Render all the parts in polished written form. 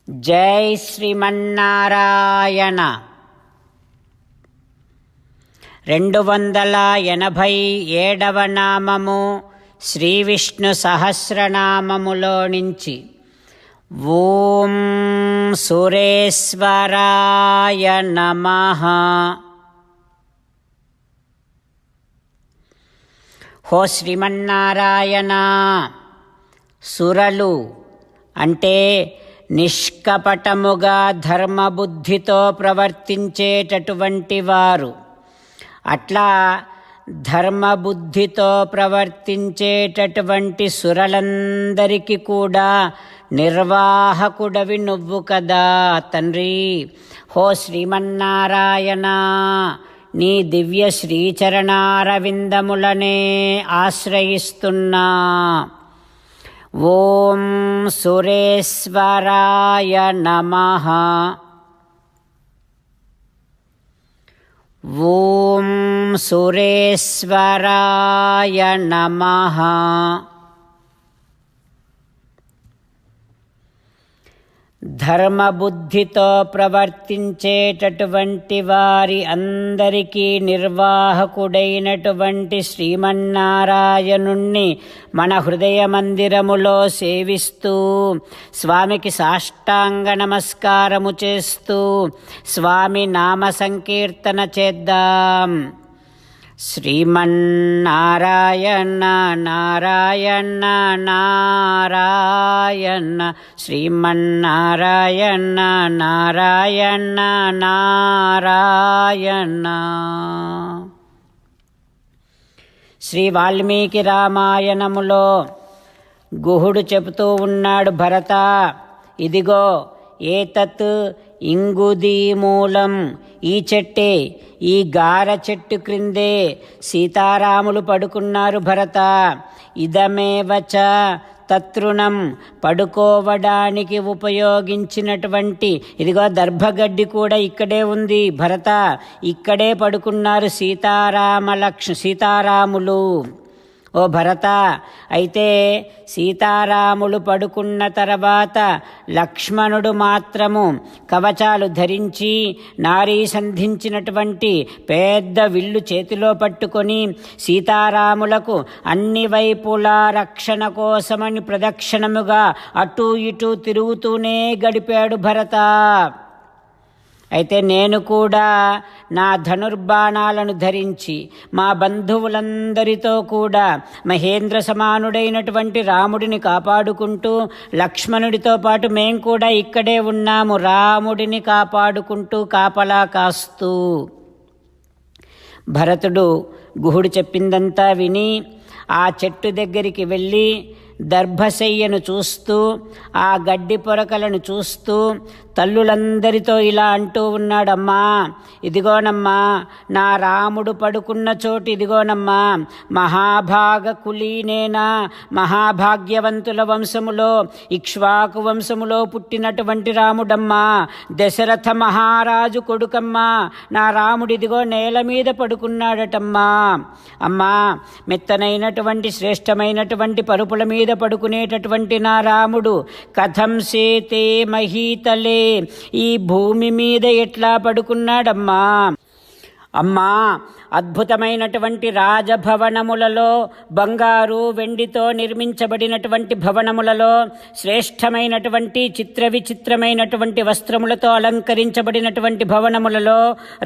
జై శ్రీమన్నారాయణ. 287వ నామము శ్రీ విష్ణు సహస్రనామములో నుంచి ఓం సురేశ్వరాయ నమః. హో శ్రీమన్నారాయణ, సురలు అంటే నిష్కపటముగా ధర్మబుద్ధితో ప్రవర్తించేటటువంటి వారు. అట్లా ధర్మబుద్ధితో ప్రవర్తించేటటువంటి సురలందరికీ కూడా నిర్వాహకుడవి నువ్వు కదా తండ్రి. హో శ్రీమన్నారాయణ, నీ దివ్య శ్రీచరణారవిందములనే ఆశ్రయిస్తున్నా. ఓం సురేశ్వరాయ నమః. ఓం సురేశ్వరాయ నమః. ధర్మబుద్ధితో ప్రవర్తించేటటువంటి వారి అందరికీ నిర్వాహకుడైనటువంటి శ్రీమన్నారాయణుణ్ణి మన హృదయ మందిరములో సేవిస్తూ, స్వామికి సాష్టాంగ నమస్కారము చేస్తూ స్వామి నామ సంకీర్తన చేద్దాం. శ్రీమన్నారాయణ నారాయణ నారాయణ, శ్రీమన్నారాయణ నారాయణ నారాయణ. శ్రీ వాల్మీకి రామాయణములో గుహుడు చెబుతూ ఉన్నాడు, భరత ఇదిగో ఏతత్ ఇంగుదీమూలం, ఈ చెట్టే, ఈ గార చెట్టు క్రిందే సీతారాములు పడుకున్నారు భరత. ఇదమేవచ తతృణం, పడుకోవడానికి ఉపయోగించినటువంటి ఇదిగో దర్భగడ్డి కూడా ఇక్కడే ఉంది భరత. ఇక్కడే పడుకున్నారు సీతారాములు. ఓ భరత, అయితే సీతారాములు పడుకున్న తర్వాత లక్ష్మణుడు మాత్రము కవచాలు ధరించి నారీ సంధించినటువంటి పెద్ద విల్లు చేతిలో పట్టుకొని సీతారాములకు అన్ని వైపులా రక్షణ కోసమని ప్రదక్షిణముగా అటూ ఇటూ తిరుగుతూనే గడిపాడు భరత. అయితే నేను కూడా నా ధనుర్బాణాలను ధరించి మా బంధువులందరితో కూడా మహేంద్ర సమానుడైనటువంటి రాముడిని కాపాడుకుంటూ, లక్ష్మణుడితో పాటు మేం కూడా ఇక్కడే ఉన్నాము, రాముడిని కాపాడుకుంటూ కాపలా కాస్తూ. భరతుడు గుహుడు చెప్పిందంతా విని ఆ చెట్టు దగ్గరికి వెళ్ళి దర్భశయ్యను చూస్తూ, ఆ గడ్డి పొరకలను చూస్తూ తల్లులందరితో ఇలా అంటూ ఉన్నాడమ్మా, ఇదిగోనమ్మా నా రాముడు పడుకున్న చోటు ఇదిగోనమ్మా, మహాభాగ కులీనేనా, మహాభాగ్యవంతుల వంశములో ఇక్ష్వాకు వంశములో పుట్టినటువంటి రాముడమ్మా, దశరథ మహారాజు కొడుకమ్మా, నా రాముడు ఇదిగో నేల మీద పడుకున్నాడటమ్మా. అమ్మా, మెత్తనైనటువంటి శ్రేష్టమైనటువంటి పరుపుల మీద పడుకునేటటువంటి నా రాముడు కథం సేతే మహీతలే, ఈ భూమి మీద ఎట్లా పడుకున్నాడమ్మా. అమ్మా, అద్భుతమైనటువంటి రాజభవనములలో, బంగారు వెండితో నిర్మించబడినటువంటి భవనములలో, శ్రేష్టమైనటువంటి చిత్ర విచిత్రమైనటువంటి వస్త్రములతో అలంకరించబడినటువంటి భవనములలో,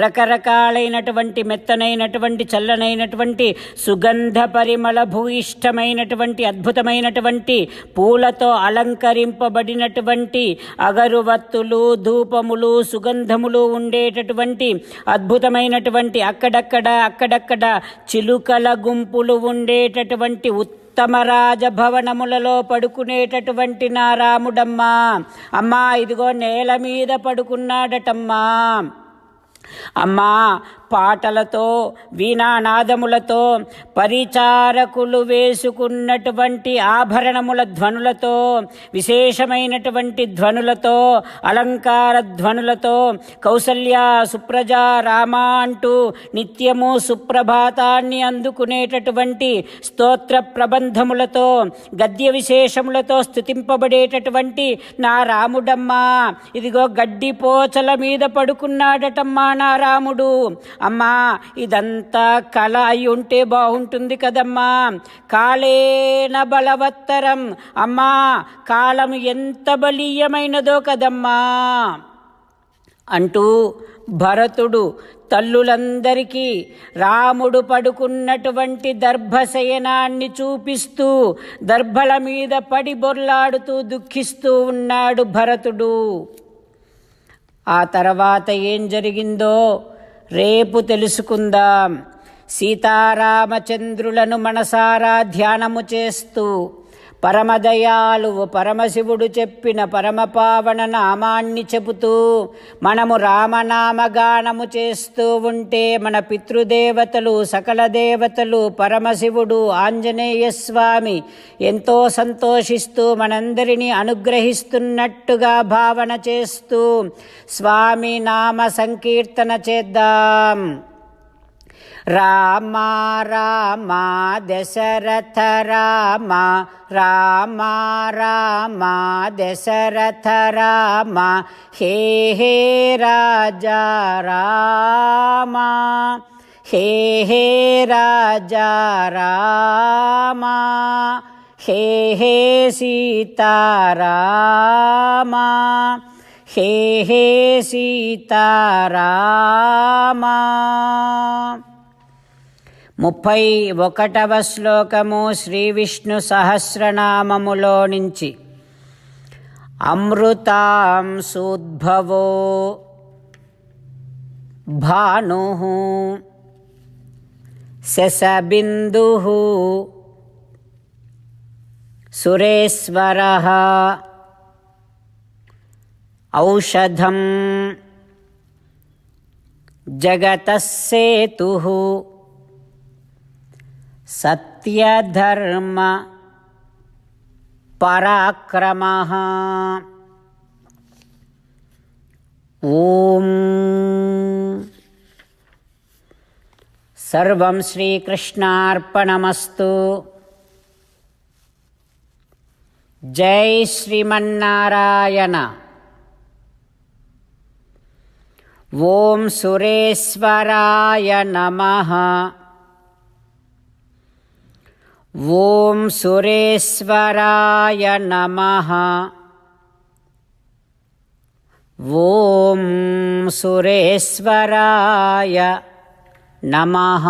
రకరకాలైనటువంటి మెత్తనైనటువంటి చల్లనైనటువంటి సుగంధ పరిమళ భూయిష్టమైనటువంటి అద్భుతమైనటువంటి పూలతో అలంకరింపబడినటువంటి అగరువత్తులు, ధూపములు, సుగంధములు ఉండేటటువంటి అద్భుతమైనటువంటి అక్కడక్కడ చిలుకల గుంపులు ఉండేటటువంటి ఉత్తమ రాజభవనములలో పడుకునేటటువంటి నా రాముడమ్మా. అమ్మా, ఇదిగో నేల మీద పడుకున్నాడటమ్మా. అమ్మా, పాటలతో వీణానాదములతో పరిచారకులు వేసుకున్నటువంటి ఆభరణముల ధ్వనులతో విశేషమైనటువంటి ధ్వనులతో అలంకార ధ్వనులతో కౌసల్య సుప్రజ రామ అంటూ నిత్యము సుప్రభాతాన్ని అందుకునేటటువంటి స్తోత్ర ప్రబంధములతో గద్య విశేషములతో స్తుతింపబడేటటువంటి నా రాముడమ్మా, ఇదిగో గడ్డి పోచల మీద పడుకున్నాడటమ్మా నా రాముడు. అమ్మా, ఇదంతా కళ అయి ఉంటే బాగుంటుంది కదమ్మా. కాళేన బలవత్తరం, అమ్మా కాలం ఎంత బలీయమైనదో కదమ్మా అంటూ భరతుడు తల్లులందరికీ రాముడు పడుకున్నటువంటి దర్భశయనాన్ని చూపిస్తూ దర్భల మీద పడి బొర్లాడుతూ దుఃఖిస్తూ ఉన్నాడు భరతుడు. ఆ తర్వాత ఏం జరిగిందో రేపు తెలుసుకుందాం. సీతారామచంద్రులను మనసారా ధ్యానము చేస్తూ పరమదయాళువు పరమశివుడు చెప్పిన పరమపావన నామాన్ని చెబుతూ మనము రామనామగానము చేస్తూ ఉంటే మన పితృదేవతలు సకల దేవతలు పరమశివుడు ఆంజనేయ స్వామి ఎంతో సంతోషిస్తూ మనందరినీ అనుగ్రహిస్తున్నట్టుగా భావన చేస్తూ స్వామి నామ సంకీర్తన చేద్దాం. రామ రామ దశరథ రామ, రామ రామ దశరథ రామ, హే హే రాజా రామ, హే హే రాజా రామ, హే హే సీతారామ, హే హే సీతారామ. 31వ శ్లోకము శ్రీ విష్ణు సహస్రనామములో నుంచి. అమృతాంశోద్భవో భానుః శశబిందుః సురేశ్వరః ఔషధం జగతః సేతుః సత్యధర్మ పరాక్రమః. ఓం సర్వం శ్రీకృష్ణార్పణమస్తు. జై శ్రీమన్నారాయణ. ఓం సురేశ్వరాయ నమః. ఓం సురేశ్వరాయ నమః. ఓం సురేశ్వరాయ నమః.